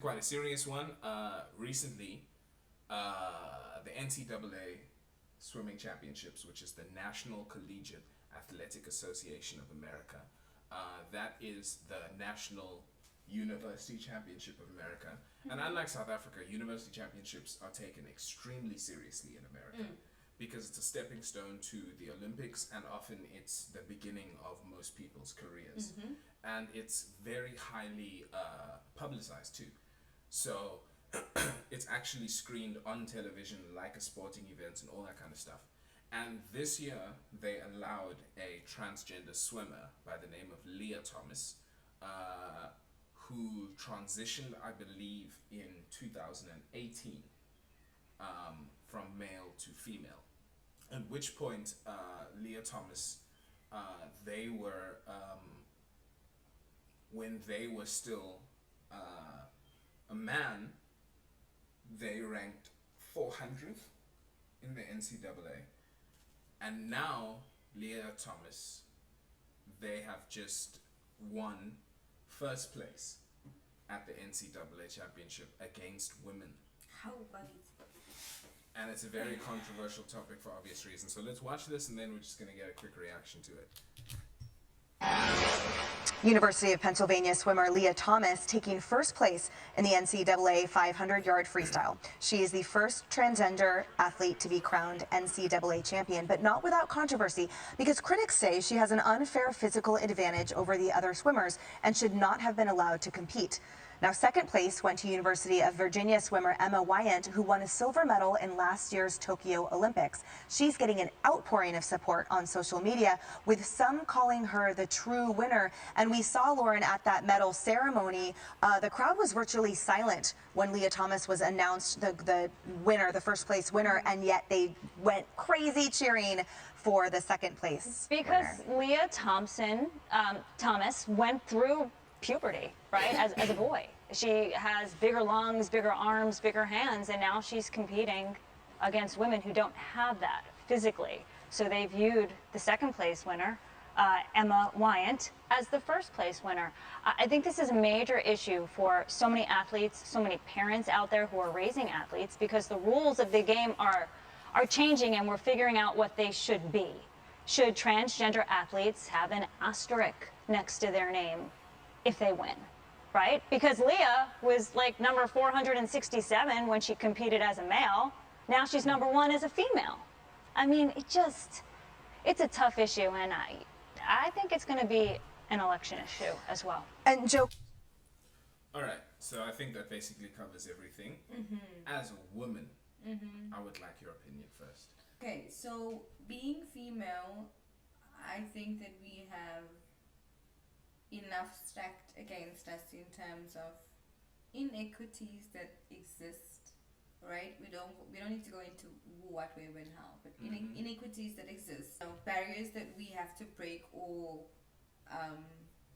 Quite a serious one. Recently, the NCAA Swimming Championships, which is the National Collegiate Athletic Association of America, that is the National University Championship of America. And unlike South Africa, university championships are taken extremely seriously in America because it's a stepping stone to the Olympics, and often it's the beginning of most people's careers. And it's very highly publicized too. So it's actually screened on television like a sporting event and all that kind of stuff. And this year they allowed a transgender swimmer by the name of Lia Thomas, who transitioned, I believe, in 2018 from male to female. At which point, Lia Thomas, they were, when they were still a man, they ranked 400th in the NCAA. And now, Lia Thomas, they have just won first place at the NCAA Championship against women. How funny. And it's a very controversial topic for obvious reasons. So let's watch this and then we're just going to get a quick reaction to it. University of Pennsylvania swimmer Lia Thomas taking first place in the NCAA 500-yard freestyle. She is the first transgender athlete to be crowned NCAA champion, but not without controversy because critics say she has an unfair physical advantage over the other swimmers and should not have been allowed to compete. Now, second place went to University of Virginia swimmer Emma Wyant, who won a silver medal in last year's Tokyo Olympics. She's getting an outpouring of support on social media, with some calling her the true winner. And we saw, Lauren, at that medal ceremony, the crowd was virtually silent when Lia Thomas was announced the winner, the first place winner, and yet they went crazy cheering for the second place Because winner. Lia Thomas went through puberty, right, as a boy. She has bigger lungs, bigger arms, bigger hands, and now she's competing against women who don't have that physically. So they viewed the second place winner, Emma Wyant, as the first place winner. I think this is a major issue for so many athletes, so many parents out there who are raising athletes, because the rules of the game are changing and we're figuring out what they should be. Should transgender athletes have an asterisk next to their name if they win, right? Because Lia was like number 467 when she competed as a male. Now she's number 1 as a female. I mean, it's a tough issue, and I think it's going to be an election issue as well. And Joe. All right, so I think that basically covers everything. As a woman, I would like your opinion first. Okay, so being female, I think that we have enough stacked against us in terms of inequities that exist, right? We don't need to go into what, where, when, how, but inequities that exist, barriers that we have to break or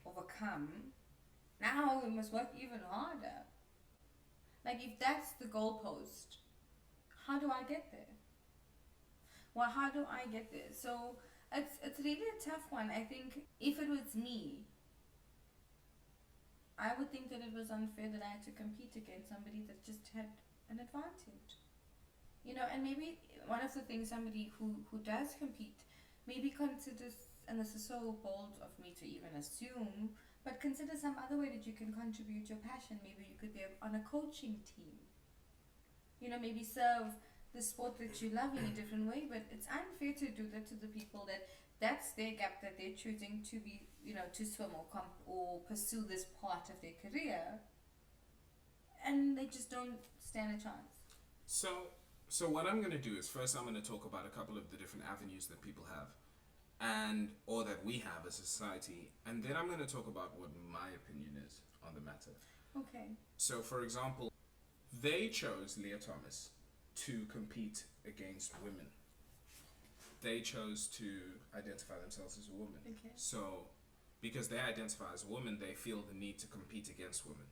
overcome. Now we must work even harder. Like, if that's the goalpost, how do I get there? Well, how do I get there? So it's really a tough one. I think if it was me, I would think that it was unfair that I had to compete against somebody that just had an advantage. You know, and maybe one of the things somebody who does compete maybe considers, and this is so bold of me to even assume, but consider some other way that you can contribute your passion. Maybe you could be on a coaching team. You know, maybe serve the sport that you love in a different way, but it's unfair to do that to the people that's their gap that they're choosing to be, you know, to swim or pursue this part of their career, and they just don't stand a chance. So what I'm going to do is first I'm going to talk about a couple of the different avenues that people have, or that we have as a society, and then I'm going to talk about what my opinion is on the matter. Okay. So, for example, they chose Lia Thomas to compete against women. They chose to identify themselves as a woman. Okay. So, because they identify as a woman, they feel the need to compete against women.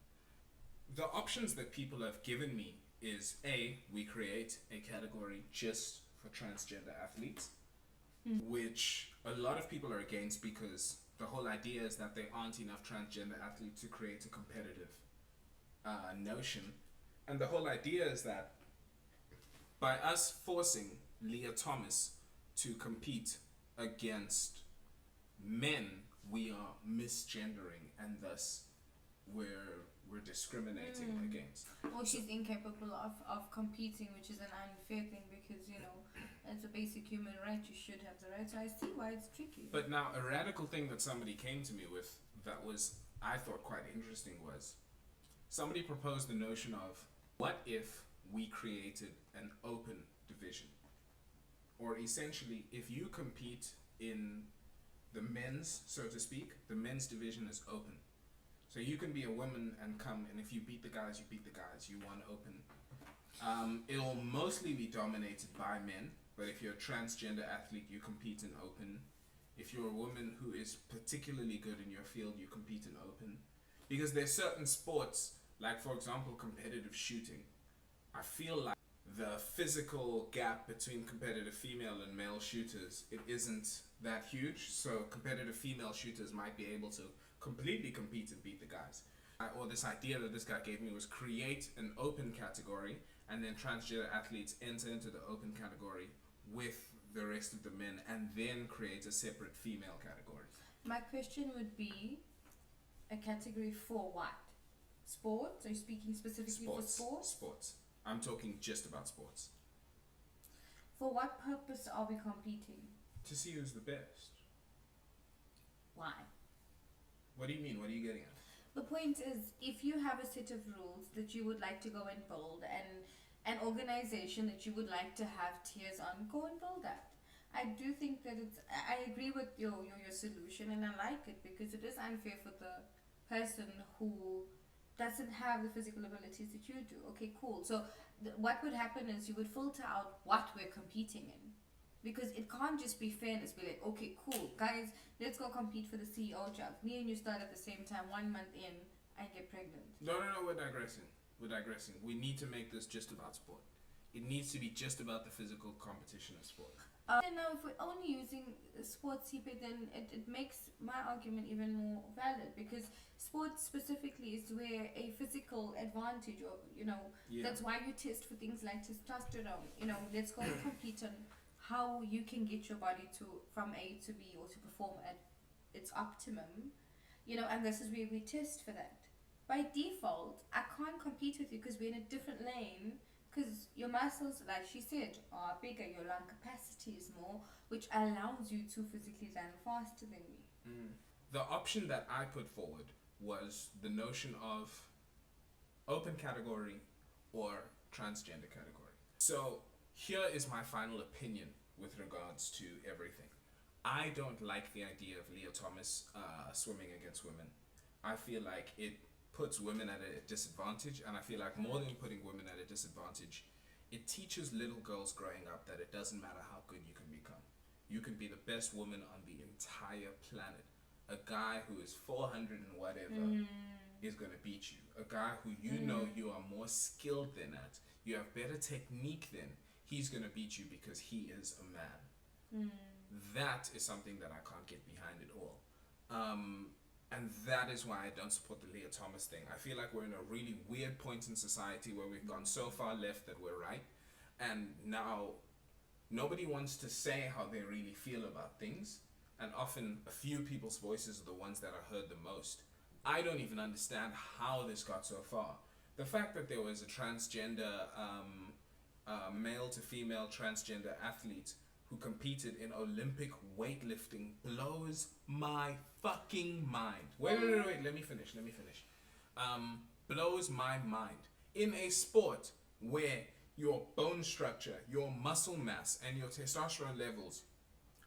The options that people have given me is A, we create a category just for transgender athletes, which a lot of people are against because the whole idea is that there aren't enough transgender athletes to create a competitive notion, and the whole idea is that by us forcing Lia Thomas to compete against men, we are misgendering, and thus we're discriminating against. Or she's incapable of competing, which is an unfair thing because, you know, it's a basic human right. You should have the right. So I see why it's tricky. But now, a radical thing that somebody came to me with that was, I thought, quite interesting was somebody proposed the notion of, what if we created an open division? Or essentially, if you compete in the men's, so to speak, the men's division is open. So you can be a woman and come, and if you beat the guys, you beat the guys. You won open. It'll mostly be dominated by men, but if you're a transgender athlete, you compete in open. If you're a woman who is particularly good in your field, you compete in open. Because there's certain sports, like for example, competitive shooting. I feel like the physical gap between competitive female and male shooters, it isn't that huge. So competitive female shooters might be able to completely compete and beat the guys. Or this idea that this guy gave me was create an open category, and then transgender athletes enter into the open category with the rest of the men, and then create a separate female category. My question would be, a category for what? Sports? Are you speaking specifically for sports? Sports. I'm talking just about sports. For what purpose are we competing? To see who's the best. Why? What do you mean? What are you getting at? The point is, if you have a set of rules that you would like to go and build, and an organization that you would like to have tiers on, go and build that. I do think that I agree with your solution, and I like it because it is unfair for the person who doesn't have the physical abilities that you do. Okay, cool. So what would happen is you would filter out what we're competing in. Because it can't just be fairness, be like, okay, cool, guys, let's go compete for the CEO job. Me and you start at the same time, 1 month in, I get pregnant. No, we're digressing. We need to make this just about sport. It needs to be just about the physical competition of sport. Now, if we're only using sports, Siphe, then it makes my argument even more valid, because sports specifically is where a physical advantage, or, you know, that's why you test for things like testosterone. You know, let's go and compete on how you can get your body to from A to B, or to perform at its optimum, you know, and this is where we test for that. By default, I can't compete with you because we're in a different lane, because your muscles, like she said, are bigger, your lung capacity is more, which allows you to physically run faster than me. The option that I put forward was the notion of open category or transgender category. So here is my final opinion with regards to everything. I don't like the idea of Lia Thomas swimming against women. I feel like it puts women at a disadvantage, and I feel like more than putting women at a disadvantage, it teaches little girls growing up that it doesn't matter how good you can become. You can be the best woman on the entire planet. A guy who is 400 and whatever is going to beat you. A guy who you know you are more skilled than at, you have better technique than, he's going to beat you because he is a man. That is something that I can't get behind at all. And that is why I don't support the Lia Thomas thing. I feel like we're in a really weird point in society where we've gone so far left that we're right. And now nobody wants to say how they really feel about things. And often a few people's voices are the ones that are heard the most. I don't even understand how this got so far. The fact that there was a transgender, male to female transgender athlete who competed in Olympic weightlifting blows my fucking mind. Wait, let me finish. Blows my mind. In a sport where your bone structure, your muscle mass, and your testosterone levels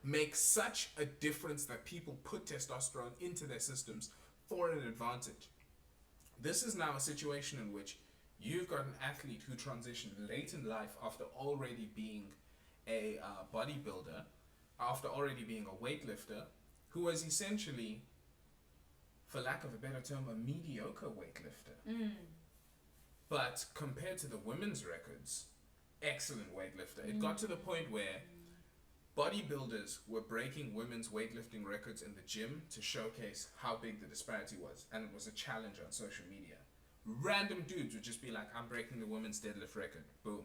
make such a difference that people put testosterone into their systems for an advantage. This is now a situation in which you've got an athlete who transitioned late in life after already being a bodybuilder, after already being a weightlifter, who was essentially, for lack of a better term, a mediocre weightlifter. But compared to the women's records, excellent weightlifter. It got to the point where bodybuilders were breaking women's weightlifting records in the gym to showcase how big the disparity was, and it was a challenge on social media. Random dudes would just be like, I'm breaking the women's deadlift record. Boom.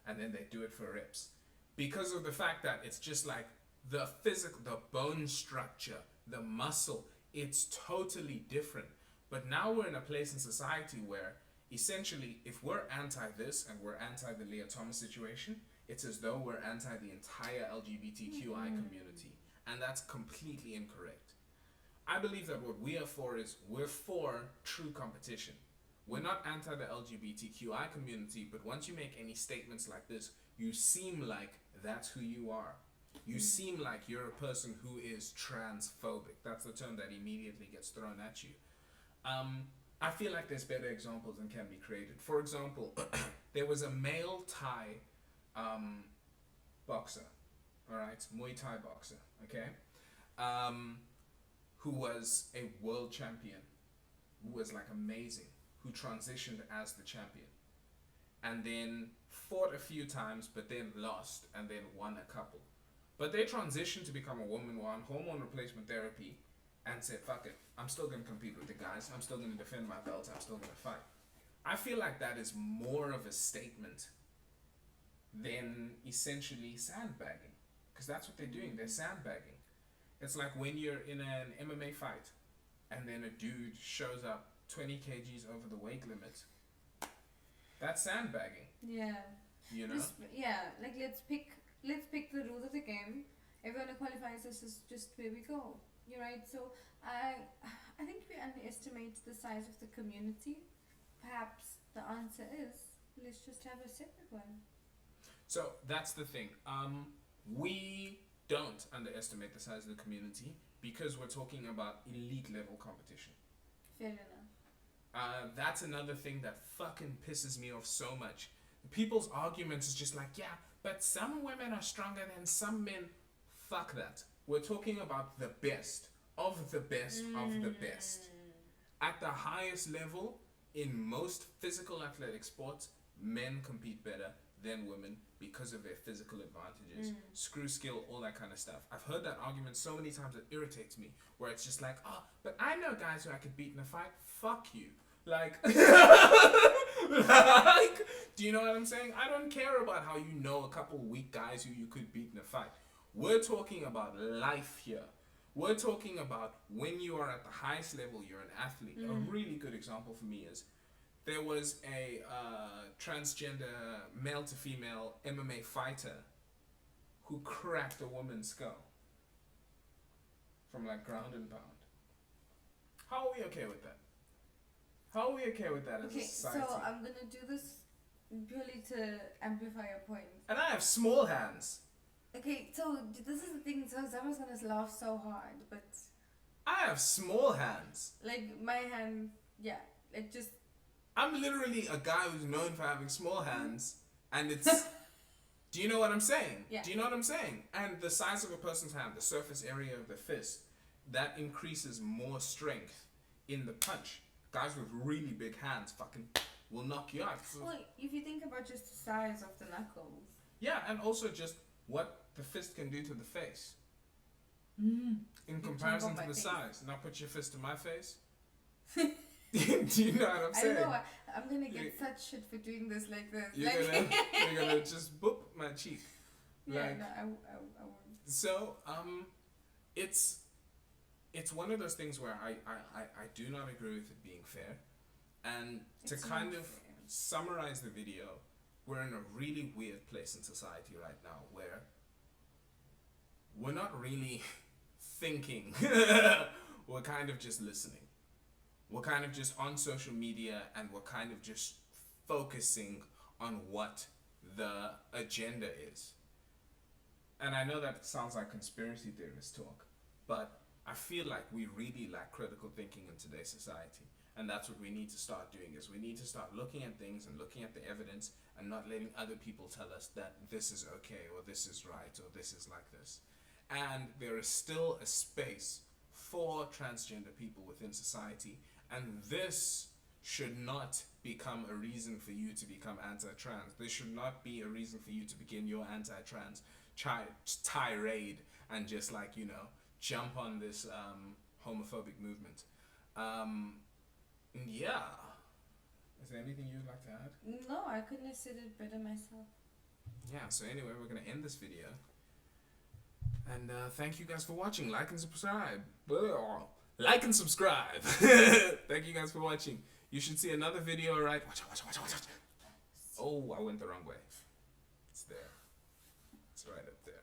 And then they do it for reps. Because of the fact that it's just like the physical, the bone structure, the muscle, it's totally different. But now we're in a place in society where essentially, if we're anti this and we're anti the Lia Thomas situation, it's as though we're anti the entire LGBTQI community. And that's completely incorrect. I believe that what we are for is we're for true competition. We're not anti the LGBTQI community, but once you make any statements like this, you seem like that's who you are. You seem like you're a person who is transphobic. That's the term that immediately gets thrown at you. I feel like there's better examples than can be created. For example, there was a male Thai boxer, all right, Muay Thai boxer, okay, who was a world champion, who was like amazing, who transitioned as the champion, and then fought a few times, but then lost, and then won a couple. But they transitioned to become a woman, were on hormone replacement therapy, and said, fuck it, I'm still going to compete with the guys, I'm still going to defend my belt, I'm still going to fight. I feel like that is more of a statement than essentially sandbagging, because that's what they're doing, they're sandbagging. It's like when you're in an MMA fight, and then a dude shows up 20 kgs over the weight limit. That's sandbagging. Yeah. You know? Like let's pick the rules of the game. Everyone who qualifies, this is just where we go. You're right. So I think we underestimate the size of the community. Perhaps the answer is let's just have a separate one. So that's the thing. We don't underestimate the size of the community because we're talking about elite level competition. Fair enough. That's another thing that fucking pisses me off so much. People's arguments is just like, yeah, but some women are stronger than some men. Fuck that. We're talking about the best of the best of the best. At the highest level, in most physical athletic sports, men compete better than women because of their physical advantages. Screw skill, all that kind of stuff. I've heard that argument so many times it irritates me, where it's just like, oh, but I know guys who I could beat in a fight. Fuck you. Like, like, do you know what I'm saying? I don't care about how you know a couple weak guys who you could beat in a fight. We're talking about life here. We're talking about when you are at the highest level, you're an athlete. A really good example for me is there was a transgender male to female MMA fighter who cracked a woman's skull from like ground and pound. How are we okay with that? How are we okay with that as a society? So I'm gonna do this purely to amplify your point. And I have small hands. Okay, so this is the thing. So someone's gonna laugh so hard, but I have small hands. like my hand, yeah, it just. I'm literally a guy who's known for having small hands, and it's. Do you know what I'm saying? Yeah. Do you know what I'm saying? And the size of a person's hand, the surface area of the fist, that increases more strength in the punch. Guys with really big hands fucking will knock you out. So, Well, if you think about just the size of the knuckles. yeah, and also just what the fist can do to the face. In comparison to my the face. size. Now put your fist in my face. Do you know what I'm I saying? don't know. I'm gonna get such shit for doing this like this. You're gonna just boop my cheek. Yeah, Like, no, I won't. so it's one of those things where I do not agree with it being fair. And to It's kind not of fair. summarize the video, we're in a really weird place in society right now where we're not really thinking. We're kind of just listening. We're kind of just on social media and we're kind of just focusing on what the agenda is. And I know that sounds like conspiracy theorist talk, but I feel like we really lack critical thinking in today's society. And that's what we need to start doing, is we need to start looking at things and looking at the evidence and not letting other people tell us that this is okay or this is right or this is like this. And there is still a space for transgender people within society, and this should not become a reason for you to become anti-trans. This should not be a reason for you to begin your anti-trans tirade and just like, you know, jump on this homophobic movement. Yeah, Is there anything you'd like to add? No, I couldn't have said it better myself. Yeah, so anyway, we're going to end this video. And thank you guys for watching. Like and subscribe. Like and subscribe. Thank you guys for watching. You should see another video, right? Watch out. Oh, I went the wrong way. It's there. It's right up there.